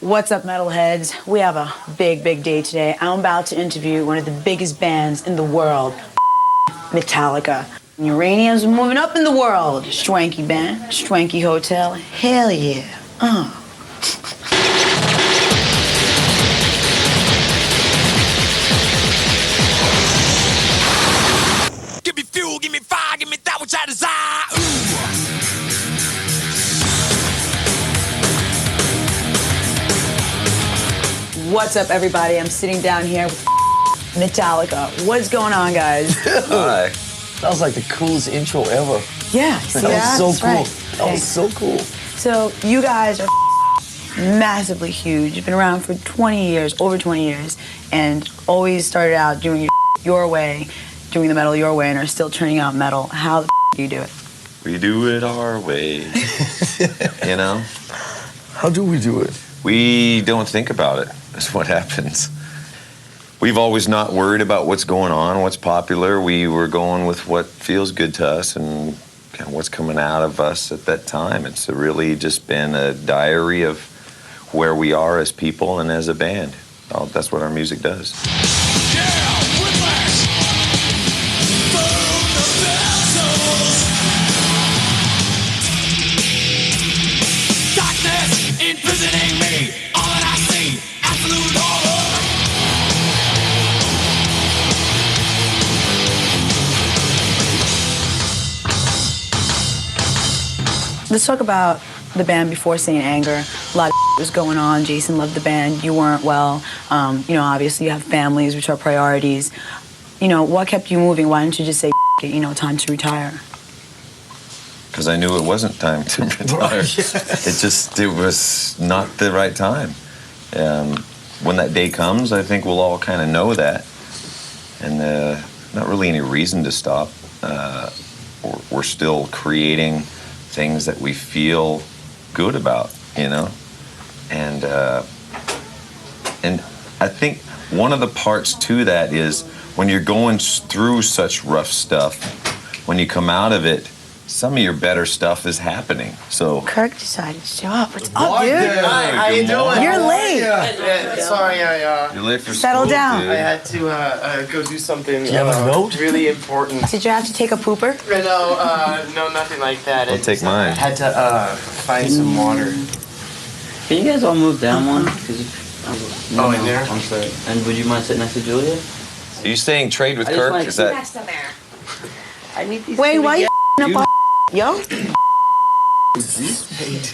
What's up, metalheads? We have a big day today. I'm about to interview one of the biggest bands in the world, Metallica. Uranium's moving up in the world. Swanky band, swanky hotel. Hell yeah. Give me fuel, give me fire, give me that which I desire. What's up, everybody? I'm sitting down here with Metallica. What's going on, guys? Hi. That was like the coolest intro ever. Yeah, see that was so cool. Right. That was so cool. So you guys are massively huge. You've been around for 20 years, over 20 years, and always started out doing your way, doing the metal your way, and are still turning out metal. How the do you do it? We do it our way. You know? How do we do it? We don't think about it. That's what happens. We've always not worried about what's going on, what's popular. We were going with what feels good to us and kind of what's coming out of us at that time. It's really just been a diary of where we are as people and as a band. That's what our music does. Darkness imprisoning me. All that I see, absolute horror. Let's talk about the band before Saint Anger. A lot of was going on. Jason loved the band. You weren't well. Obviously you have families, which are priorities. What kept you moving? Why didn't you just say, time to retire? Because I knew it wasn't time to retire. It was not the right time. When that day comes, I think we'll all kind of know that. And not really any reason to stop. We're still creating things that we feel good about, And I think one of the parts to that is when you're going through such rough stuff, when you come out of it, some of your better stuff is happening. So Kirk decided to show up. What's up, dude? Hi, how you doing? You're late. Sorry, you're late for Settle school, down. dude. I had to go do something You have a note? really important. Did you have to take a pooper? No, nothing like that. I'll take mine. I had to find some water. Can you guys all move down one? Oh, in there? I'm sorry. And would you mind sitting next to Julia? Are you saying trade with I just Kirk? wanna Is sit that Next to there. I need these Wait, two why you together. up on yo?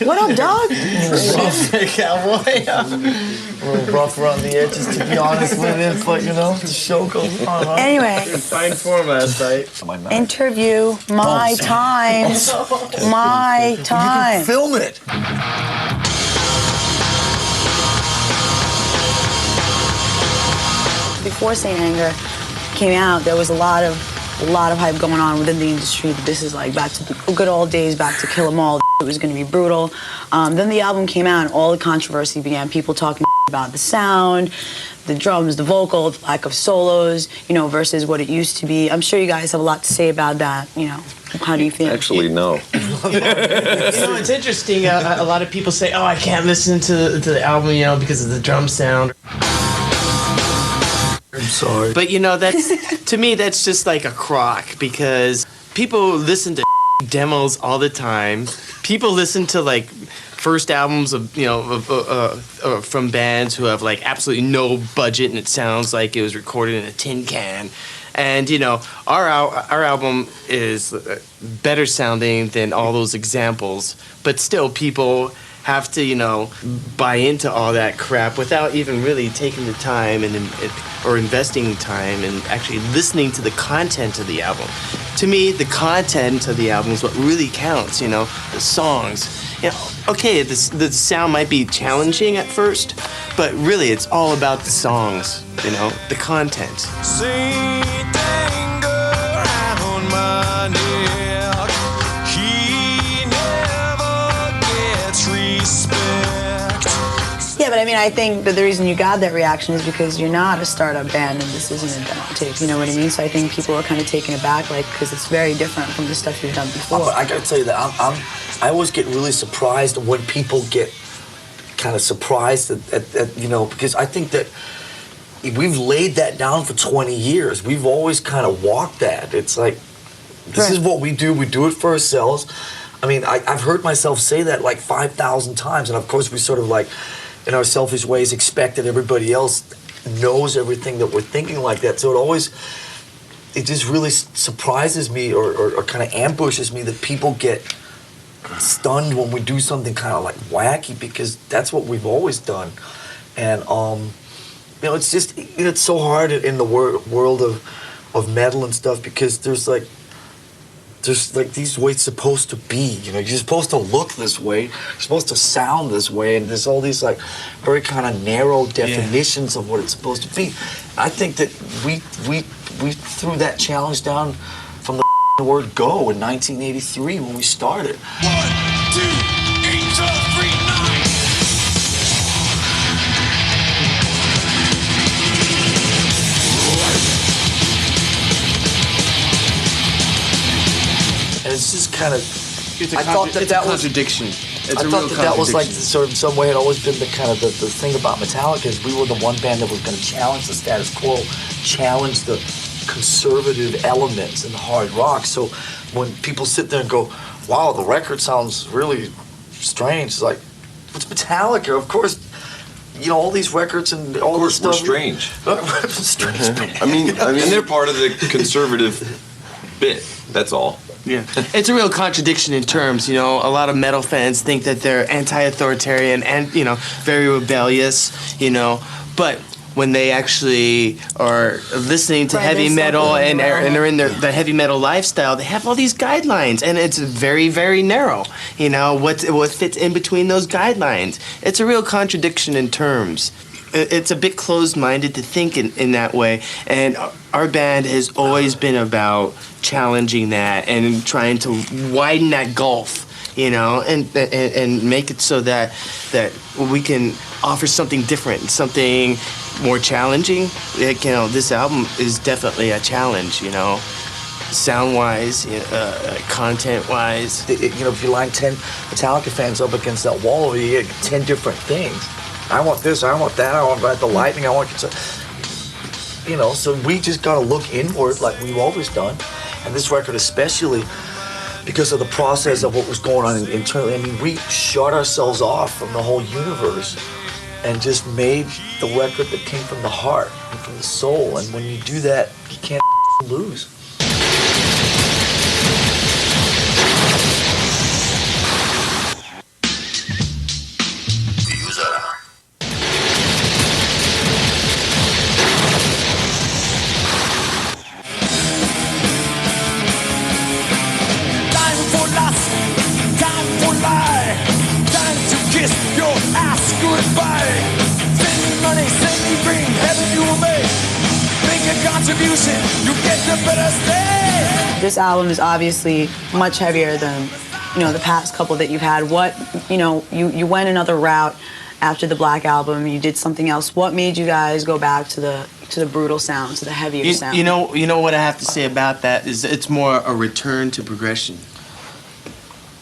What up, dog? Cowboy. A little rough around the edges, to be honest with it, but the show goes on. Huh? Anyway, Fine form last night. interview, my time. My time. Film it. Before Saint Anger came out, there was a lot of hype going on within the industry. This is like back to the good old days, back to Kill 'Em All. It was going to be brutal. Then the album came out, and all the controversy began. People talking about the sound, the drums, the vocals, lack of solos, versus what it used to be. I'm sure you guys have a lot to say about that. How do you feel? actually no? It's interesting. A lot of people say, "Oh, I can't listen to the album, because of the drum sound." I'm sorry. But that's to me that's just like a crock because people listen to demos all the time. People listen to like first albums of from bands who have like absolutely no budget and it sounds like it was recorded in a tin can. And our album is better sounding than all those examples, but still people have to, buy into all that crap without even really taking the time or investing time and actually listening to the content of the album. To me, the content of the album is what really counts, the songs. Okay, the sound might be challenging at first, but really it's all about the songs, the content. Saint Anger on my neck. He never gets respect. Yeah, but I think that the reason you got that reaction is because you're not a startup band and this isn't a demo tape, you know what I mean? So I think people are kind of taken aback, because it's very different from the stuff you've done before. But I gotta tell you that I always get really surprised when people get kind of surprised at you know, because I think that we've laid that down for 20 years. We've always kind of walked that. It's like, this is what we do it for ourselves. I mean, I've heard myself say that like 5,000 times, and of course we sort of like, in our selfish ways, expect that everybody else knows everything that we're thinking like that. So it just really surprises me or kind of ambushes me that people get stunned when we do something kind of like wacky, because that's what we've always done. And you know, it's just, you know, it's so hard in the world of metal and stuff, because there's like these ways it's supposed to be. You know, you're supposed to look this way, you're supposed to sound this way, and there's all these like very kind of narrow definitions of what it's supposed to be. I think that we threw that challenge down from the word go in 1983 when we started. 1, 2, 8, 3, 9. And it's just kind of, It's a I thought that was contradiction. It's I a thought real that was like contradiction. sort of in some way had always been the kind of the thing about Metallica, is we were the one band that was going to challenge the status quo, challenge the conservative elements in hard rock. So when people sit there and go, wow, the record sounds really strange, it's like, it's Metallica, of course. You know, all these records and all this We're stuff. strange. Strange band. I mean, they're part of the conservative bit. That's all. Yeah, it's a real contradiction in terms. You know, a lot of metal fans think that they're anti-authoritarian and, you know, very rebellious. You know, but when they actually are listening to heavy metal and are in the heavy metal lifestyle, they have all these guidelines, and it's very, very narrow. You know, what fits in between those guidelines. It's a real contradiction in terms. It's a bit closed-minded to think in that way, and our band has always been about challenging that and trying to widen that gulf, you know, and make it so that we can offer something different, something more challenging. Like, you know, this album is definitely a challenge, you know, sound-wise, content-wise. You know, if you line 10 Metallica fans up against that wall, you get 10 different things. I want this, I want that, I want the lightning, I want... You know, so we just got to look inward like we've always done. And this record especially, because of the process of what was going on internally, I mean, we shut ourselves off from the whole universe and just made the record that came from the heart and from the soul. And when you do that, you can't lose. Time for lust, time for lie, time to kiss your ass goodbye. Send me money, send me green, heaven you will make. Make a contribution, you get the better stay. This album is obviously much heavier than, you know, the past couple that you've had. What, you know, you went another route after the Black Album. You did something else. What made you guys go back to the brutal sound, to the heavier sound? You know what I have to say about that is it's more a return to progression.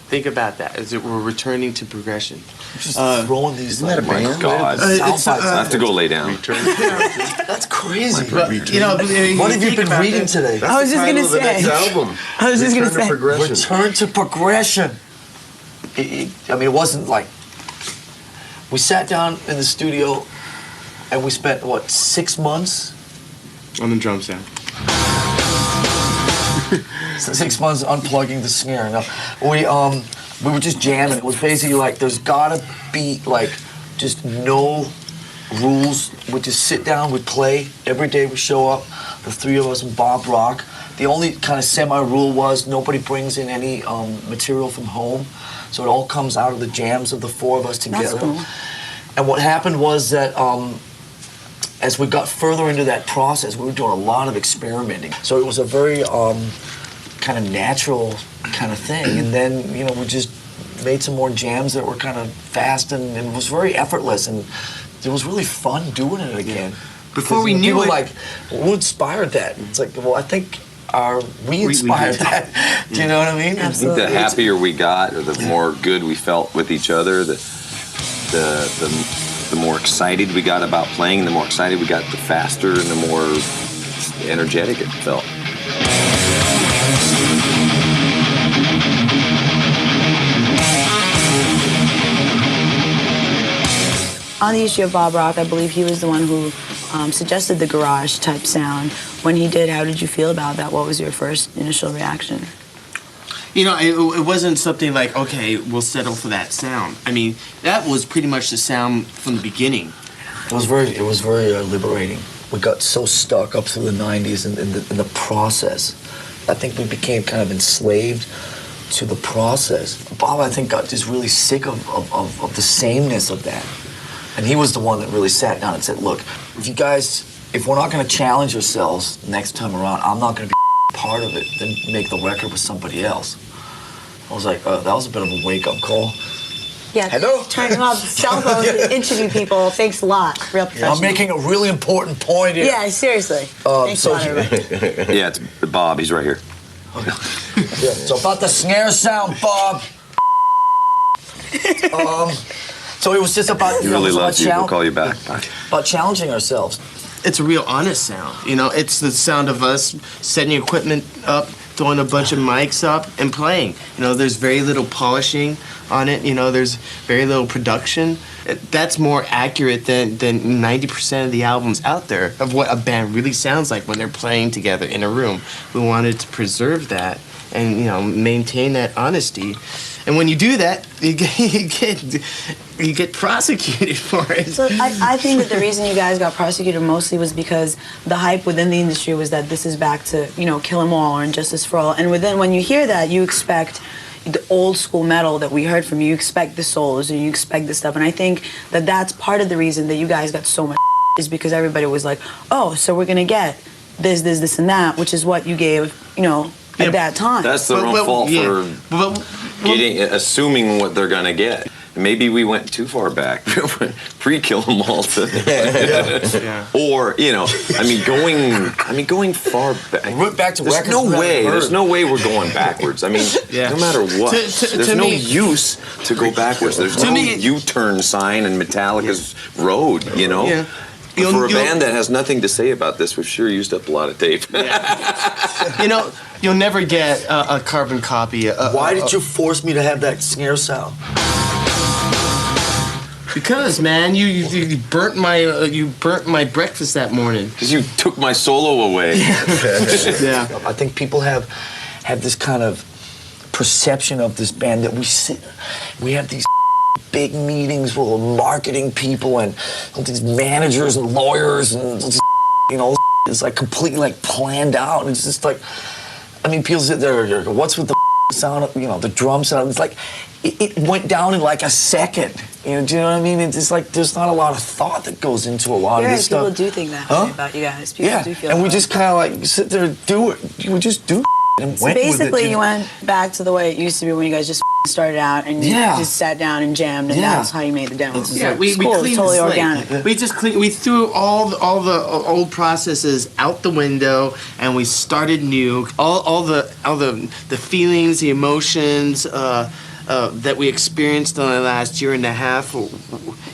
Think about that. Is that we're returning to progression. Just throwing these... Isn't that a band? God. I have to go lay down. That's crazy. You know, What have you been reading today? I was just gonna say. album. I was just gonna say. Return to progression. I mean, it wasn't like... We sat down in the studio and we spent, what, 6 months? on the drum sound. 6 months unplugging the snare. No, we were just jamming. It was basically like there's gotta be like just no rules. We just sit down, we play every day. We show up, the three of us and Bob Rock. The only kind of semi-rule was nobody brings in any material from home, so it all comes out of the jams of the four of us together. That's cool. And what happened was that as we got further into that process, we were doing a lot of experimenting. So it was a very kind of natural kind of thing. And then, you know, we just made some more jams that were kind of fast and it was very effortless. And it was really fun doing it again. Before we knew people it, like, who inspired that? It's like, well, I think we inspired that. Do you know what I mean? Absolutely. The happier we got, or the more good we felt with each other, the the more excited we got about playing, the more excited we got, the faster and the more energetic it felt. On the issue of Bob Rock, I believe he was the one who suggested the garage type sound. When he did, how did you feel about that? What was your first initial reaction? You know, it wasn't something like, okay, we'll settle for that sound. I mean, that was pretty much the sound from the beginning. It was very liberating. We got so stuck up through the 90s in the process. I think we became kind of enslaved to the process. Bob, I think, got just really sick of the sameness of that. And he was the one that really sat down and said, look, if we're not going to challenge ourselves next time around, I'm not going to be part of it, then make the record with somebody else. I was like, that was a bit of a wake-up call. Yeah, hello? Turning off cell phones to interview people. Thanks a lot. Real professional. I'm making a really important point here. Yeah, seriously. Thanks a lot, everybody. Yeah, it's Bob. He's right here. So about the snare sound, Bob. So it was just about... He really loves you. We'll call you back. About challenging ourselves. It's a real honest sound. You know, it's the sound of us setting equipment up, throwing a bunch of mics up, and playing. You know, there's very little polishing on it. You know, there's very little production. That's more accurate than 90% of the albums out there of what a band really sounds like when they're playing together in a room. We wanted to preserve that and, you know, maintain that honesty. And when you do that, you get prosecuted for it. So I think that the reason you guys got prosecuted mostly was because the hype within the industry was that this is back to, you know, Kill 'Em All or Injustice for All. And when you hear that, you expect the old school metal that we heard from you. You expect the solos and you expect this stuff. And I think that that's part of the reason that you guys got so much is because everybody was like, oh, so we're going to get this, and that, which is what you gave, you know, at that time. That's their own fault for assuming what they're gonna get. Maybe we went too far back, pre-Kill 'Em All, or you know, going far back. We went back to there's records. There's no way we're going backwards. I mean, no matter what, there's no use to go backwards. There's no U-turn sign in Metallica's road. You know. Yeah. For a band that has nothing to say about this, we've sure used up a lot of tape. You know, you'll never get a carbon copy. Why did you force me to have that snare sound? Because, man, you burnt my breakfast that morning. Because you took my solo away. Yeah. I think people have this kind of perception of this band that we have these big meetings with marketing people and all these managers and lawyers and you know, it's like completely like planned out. And it's just like, I mean, people sit there, what's with the sound, you know, the drum sound? It's like, it went down in like a second. You know, do you know what I mean? It's like there's not a lot of thought that goes into a lot of this stuff. People do think that way about you guys. People do feel and we that. just kind of like sit there and do it. We just do it and So went with it. basically, you went back to the way it used to be when you guys just started out and you just sat down and jammed, and that's how you made the demos. Yeah, we cool. cleaned Totally the slate. organic. We just we threw all the old processes out the window, and we started new. All the feelings, the emotions that we experienced in the last year and a half.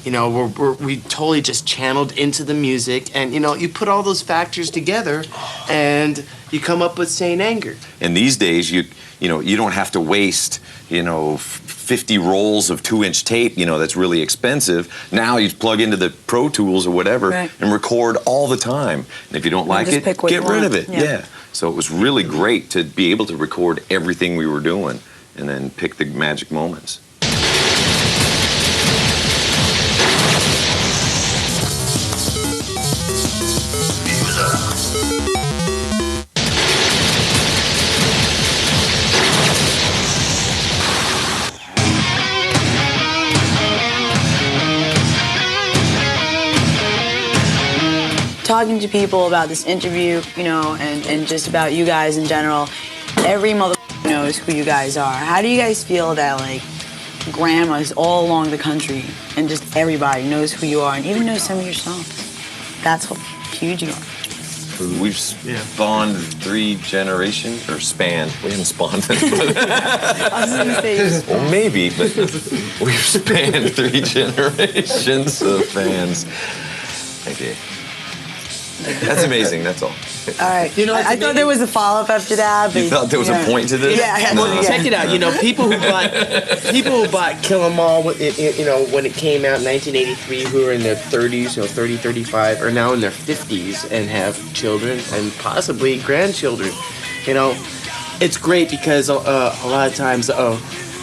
You know, we totally just channeled into the music, and you know, you put all those factors together, and you come up with Saint Anger. And these days, you don't have to waste 50 rolls of 2-inch tape, that's really expensive. Now you plug into the Pro Tools or whatever and record all the time. And if you don't like it, get rid of it. Yeah. So it was really great to be able to record everything we were doing and then pick the magic moments. Talking to people about this interview, and just about you guys in general, every motherfucker knows who you guys are. How do you guys feel that, like, grandmas all along the country and just everybody knows who you are and even knows some of your songs? That's how huge you are. We've spawned 3 generations, or spanned. We haven't spawned them. I was gonna say, Well, maybe, but we've spanned 3 generations of fans. Okay. That's amazing, that's all. all right. You know, I thought there was a follow-up after that. But You thought there was a point to this? Yeah. Well, check it out. You know, people who bought Kill 'Em All, you know, when it came out in 1983, who are in their 30s, you know, 30, 35, are now in their 50s and have children and possibly grandchildren. You know, it's great because a lot of times,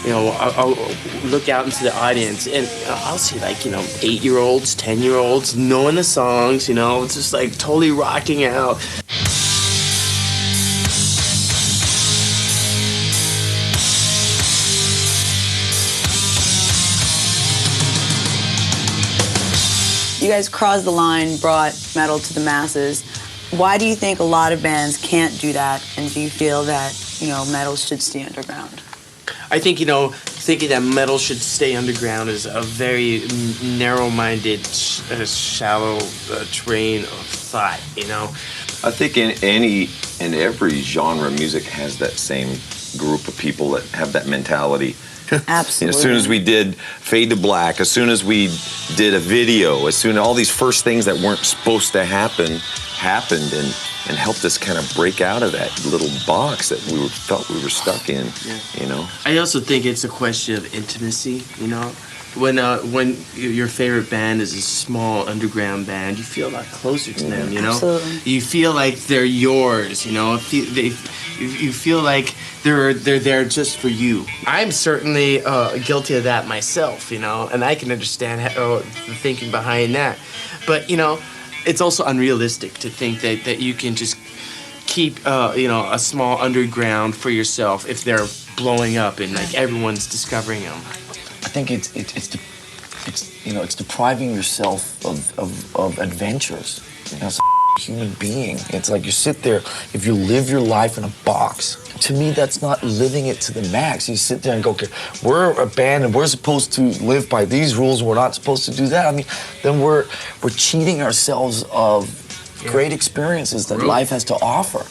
you know, I'll look out into the audience and I'll see, like, you know, 8-year-olds, 10-year-olds knowing the songs, you know, it's just like totally rocking out. You guys crossed the line, brought metal to the masses. Why do you think a lot of bands can't do that? And do you feel that, you know, metal should stay underground? I think, you know, thinking that metal should stay underground is a very narrow-minded, shallow train of thought, you know? I think in every genre, music has that same group of people that have that mentality. Absolutely. As soon as we did Fade to Black, as soon as we did a video, as soon as all these first things that weren't supposed to happen happened and helped us kind of break out of that little box that we felt we were stuck in, you know? I also think it's a question of intimacy, you know? When your favorite band is a small underground band, you feel a lot closer to them, you know? Absolutely. You feel like they're yours, you know? You feel like they're there just for you. I'm certainly guilty of that myself, you know? And I can understand the thinking behind that. But, you know, it's also unrealistic to think that you can just keep, you know, a small underground for yourself if they're blowing up and, like, everyone's discovering them. I think it's you know, it's depriving yourself of adventures. You know, as a human being, it's like you sit there. If you live your life in a box, to me, that's not living it to the max. You sit there and go, okay, we're a band and we're supposed to live by these rules. We're not supposed to do that. I mean, then we're cheating ourselves of great experiences that life has to offer.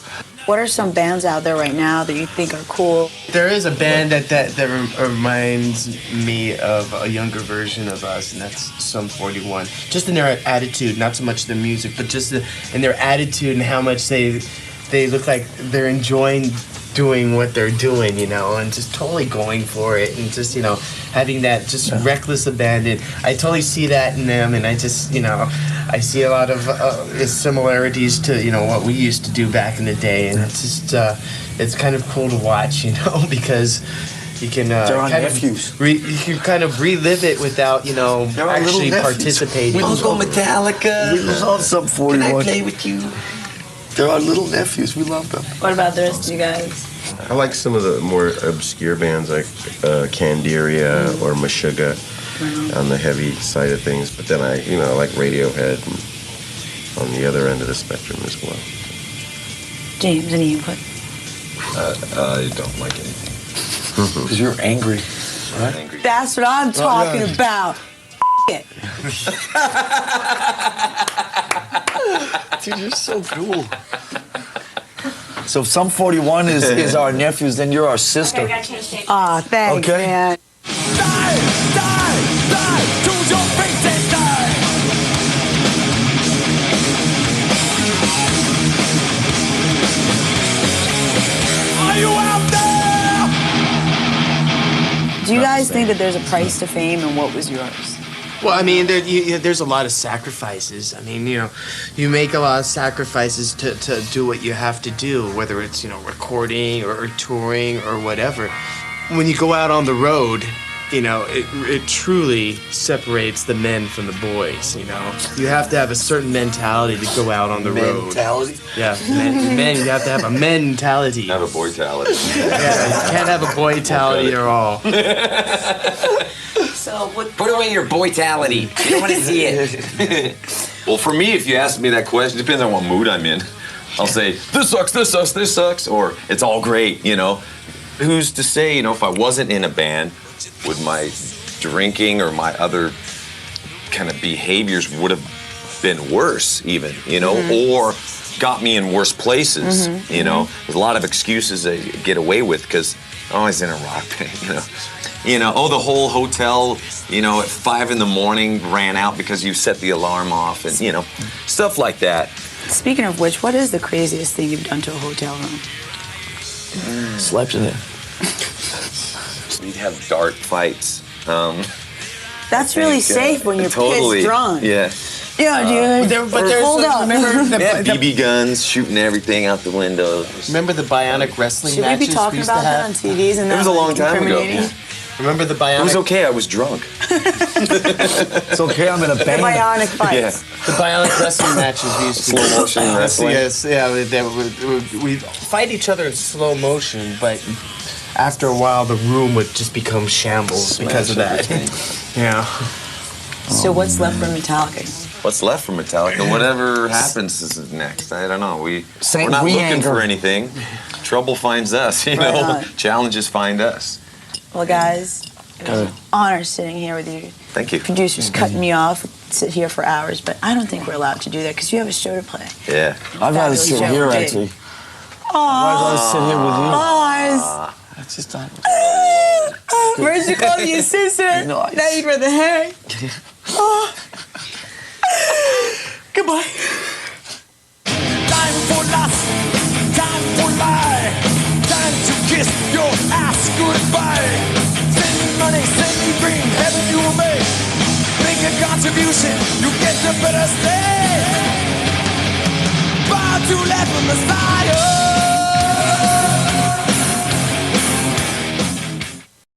What are some bands out there right now that you think are cool? There is a band that reminds me of a younger version of us, and that's Sum 41. Just in their attitude, not so much the music, but just in their attitude and how much they look like they're enjoying doing what they're doing, you know, and just totally going for it, and just, you know, having that just reckless abandon. I totally see that in them, and I just, you know, I see a lot of similarities to, you know, what we used to do back in the day, and it's just, it's kind of cool to watch, you know, because you can you can kind of relive it without, you know, actually participating. We love Metallica. We love Sum 41. Can I play with you? They're our little nephews. We love them. What about the rest of you guys? I like some of the more obscure bands like Candiria or Meshuggah on the heavy side of things. But then I like Radiohead on the other end of the spectrum as well. James, any input? I don't like anything. Because you're angry, right? Angry. That's what I'm talking about. It. Dude, you're so cool. So if Sum 41 is our nephews, then you're our sister. Okay, I gotta change tape. Aw, thanks, Okay. man. Die, die, die, choose your fate and die. Are you out there? Do you guys think that there's a price to fame, and what was yours? Well, I mean, there's a lot of sacrifices. I mean, you know, you make a lot of sacrifices to do what you have to do, whether it's, you know, recording or touring or whatever. When you go out on the road, you know, it truly separates the men from the boys, you know. You have to have a certain mentality to go out on the road. Mentality? Yeah, men, you have to have a mentality. Have a boy-tality. Yeah, you can't have a boy-tality at all. So put away your boy-tality. You don't want to see it. Well, for me, if you ask me that question, it depends on what mood I'm in. I'll say, this sucks, this sucks, this sucks, or it's all great, you know. Who's to say, you know, if I wasn't in a band, would my drinking or my other kind of behaviors would have been worse, even, you know, or got me in worse places, you know. There's a lot of excuses I get away with because I'm always in a rock band, you know. You know, oh, the whole hotel, you know, at 5 in the morning ran out because you set the alarm off and, you know, stuff like that. Speaking of which, what is the craziest thing you've done to a hotel room? Slept in it. We'd have dart fights. That's really safe when you're totally, pissed drunk. Yeah. Yeah, dude. Hold up. Remember the, Yeah, BB guns, shooting everything out the window. remember the bionic wrestling Should we matches be talking used about to that have? on TVs? And It was a long time ago. incriminating? Remember the bionic? It was okay, I was drunk. It's okay, I'm in a The band. bionic fights. Yeah. The bionic wrestling matches we used to Slow motion wrestling. Yes, yeah, we'd fight each other in slow motion, but after a while the room would just become shambles because of that. Yeah. So what's left from Metallica? What's left from Metallica? Whatever happens is next. I don't know. We're Saint not looking Re-anger. for anything. Trouble finds us, you Right know. on. Challenges find us. Well, guys, it was an honor sitting here with you. Thank you. Producers cutting me off, sit here for hours, but I don't think we're allowed to do that because you have a show to play. Yeah. I'd rather Fabulous sit show, here, indeed. actually. I'd rather sit here with you. Guys. That's just not. Where'd you call your sister? Nice. Now you'd rather hang. Oh. Goodbye. Time for lust, time for lie, time to kiss your ass goodbye. Spend money, send me, bring heaven you will make. Make a contribution, you get the better stay. Bow to let the Messiah.